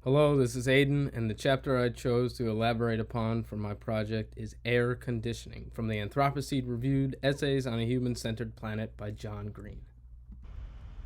Hello, this is Aiden, and the chapter I chose to elaborate upon for my project is Air Conditioning from the Anthropocene Reviewed Essays on a Human-Centered Planet by John Green.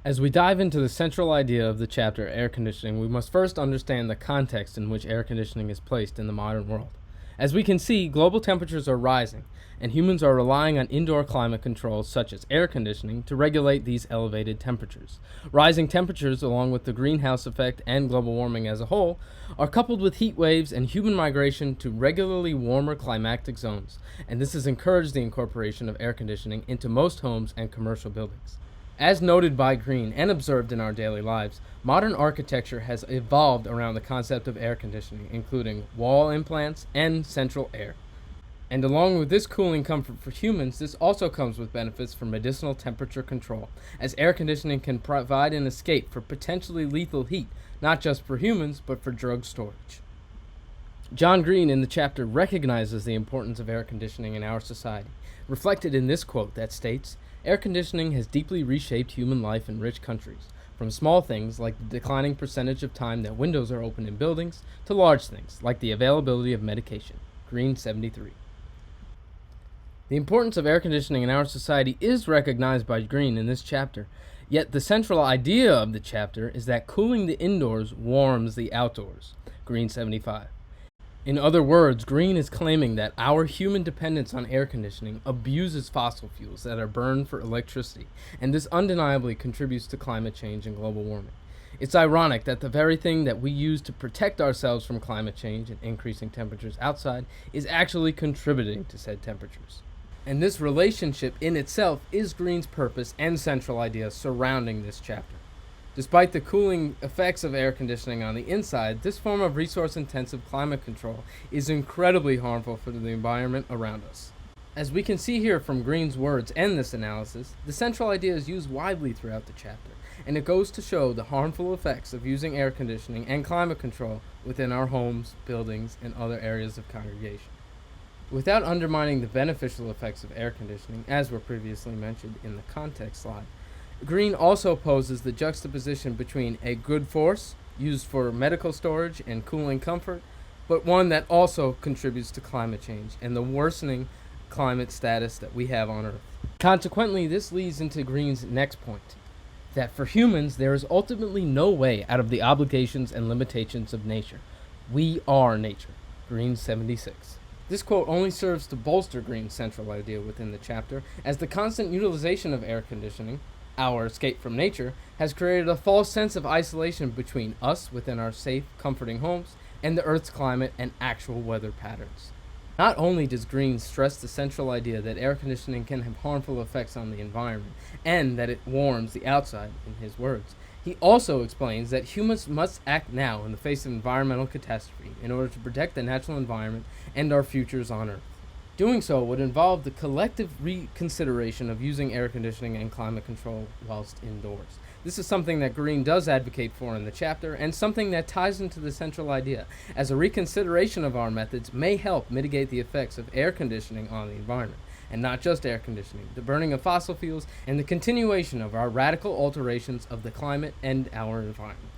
As we dive into the central idea of the chapter, air conditioning, we must first understand the context in which air conditioning is placed in the modern world. As we can see, global temperatures are rising, and humans are relying on indoor climate controls such as air conditioning to regulate these elevated temperatures. Rising temperatures, along with the greenhouse effect and global warming as a whole, are coupled with heat waves and human migration to regularly warmer climatic zones, and this has encouraged the incorporation of air conditioning into most homes and commercial buildings. As noted by Green and observed in our daily lives, modern architecture has evolved around the concept of air conditioning, including wall implants and central air. And along with this cooling comfort for humans, this also comes with benefits for medicinal temperature control, as air conditioning can provide an escape for potentially lethal heat, not just for humans, but for drug storage. John Green in the chapter recognizes the importance of air conditioning in our society, reflected in this quote that states, "Air conditioning has deeply reshaped human life in rich countries, from small things like the declining percentage of time that windows are open in buildings to large things like the availability of medication." Green 73. The importance of air conditioning in our society is recognized by Green in this chapter, yet the central idea of the chapter is that cooling the indoors warms the outdoors. Green 75. In other words, Green is claiming that our human dependence on air conditioning abuses fossil fuels that are burned for electricity, and this undeniably contributes to climate change and global warming. It's ironic that the very thing that we use to protect ourselves from climate change and increasing temperatures outside is actually contributing to said temperatures. And this relationship in itself is Green's purpose and central idea surrounding this chapter. Despite the cooling effects of air conditioning on the inside, this form of resource-intensive climate control is incredibly harmful for the environment around us. As we can see here from Green's words and this analysis, the central idea is used widely throughout the chapter, and it goes to show the harmful effects of using air conditioning and climate control within our homes, buildings, and other areas of congregation. Without undermining the beneficial effects of air conditioning, as were previously mentioned in the context slide, Green also opposes the juxtaposition between a good force, used for medical storage and cooling comfort, but one that also contributes to climate change and the worsening climate status that we have on Earth. Consequently, this leads into Green's next point, that for humans there is ultimately no way out of the obligations and limitations of nature. We are nature. Green 76. This quote only serves to bolster Green's central idea within the chapter, as the constant utilization of air conditioning, our escape from nature, has created a false sense of isolation between us within our safe, comforting homes and the Earth's climate and actual weather patterns. Not only does Green stress the central idea that air conditioning can have harmful effects on the environment and that it warms the outside, in his words, he also explains that humans must act now in the face of environmental catastrophe in order to protect the natural environment and our futures on Earth. Doing so would involve the collective reconsideration of using air conditioning and climate control whilst indoors. This is something that Green does advocate for in the chapter, and something that ties into the central idea, as a reconsideration of our methods may help mitigate the effects of air conditioning on the environment, and not just air conditioning, the burning of fossil fuels, and the continuation of our radical alterations of the climate and our environment.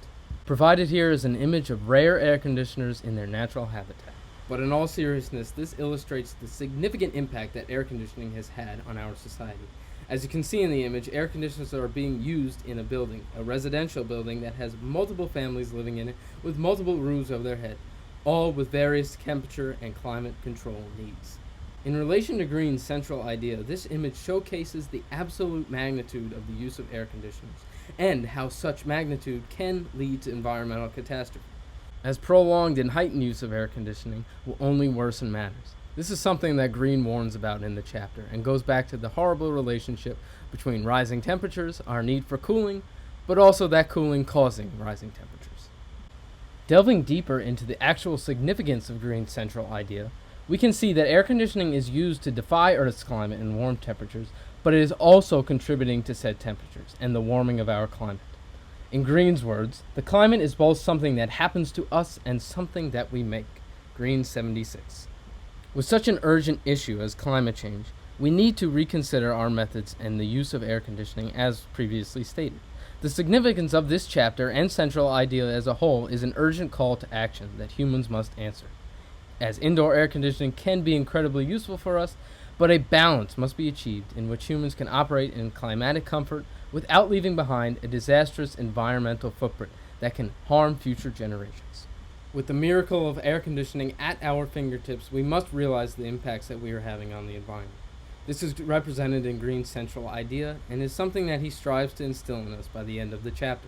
Provided here is an image of rare air conditioners in their natural habitat. But in all seriousness, this illustrates the significant impact that air conditioning has had on our society. As you can see in the image, air conditioners are being used in a building, a residential building that has multiple families living in it with multiple roofs over their head, all with various temperature and climate control needs. In relation to Green's central idea, this image showcases the absolute magnitude of the use of air conditioners and how such magnitude can lead to environmental catastrophe, as prolonged and heightened use of air conditioning will only worsen matters. This is something that Green warns about in the chapter and goes back to the horrible relationship between rising temperatures, our need for cooling, but also that cooling causing rising temperatures. Delving deeper into the actual significance of Green's central idea, we can see that air conditioning is used to defy Earth's climate and warm temperatures, but it is also contributing to said temperatures and the warming of our climate. In Green's words, the climate is both something that happens to us and something that we make. Green 76. With such an urgent issue as climate change, we need to reconsider our methods and the use of air conditioning as previously stated. The significance of this chapter and central idea as a whole is an urgent call to action that humans must answer, as indoor air conditioning can be incredibly useful for us, but a balance must be achieved in which humans can operate in climatic comfort without leaving behind a disastrous environmental footprint that can harm future generations. With the miracle of air conditioning at our fingertips, we must realize the impacts that we are having on the environment. This is represented in Green's central idea and is something that he strives to instill in us by the end of the chapter.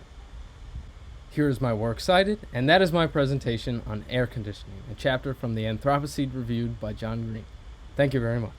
Here is my works cited, and that is my presentation on air conditioning, a chapter from the Anthropocene reviewed by John Green. Thank you very much.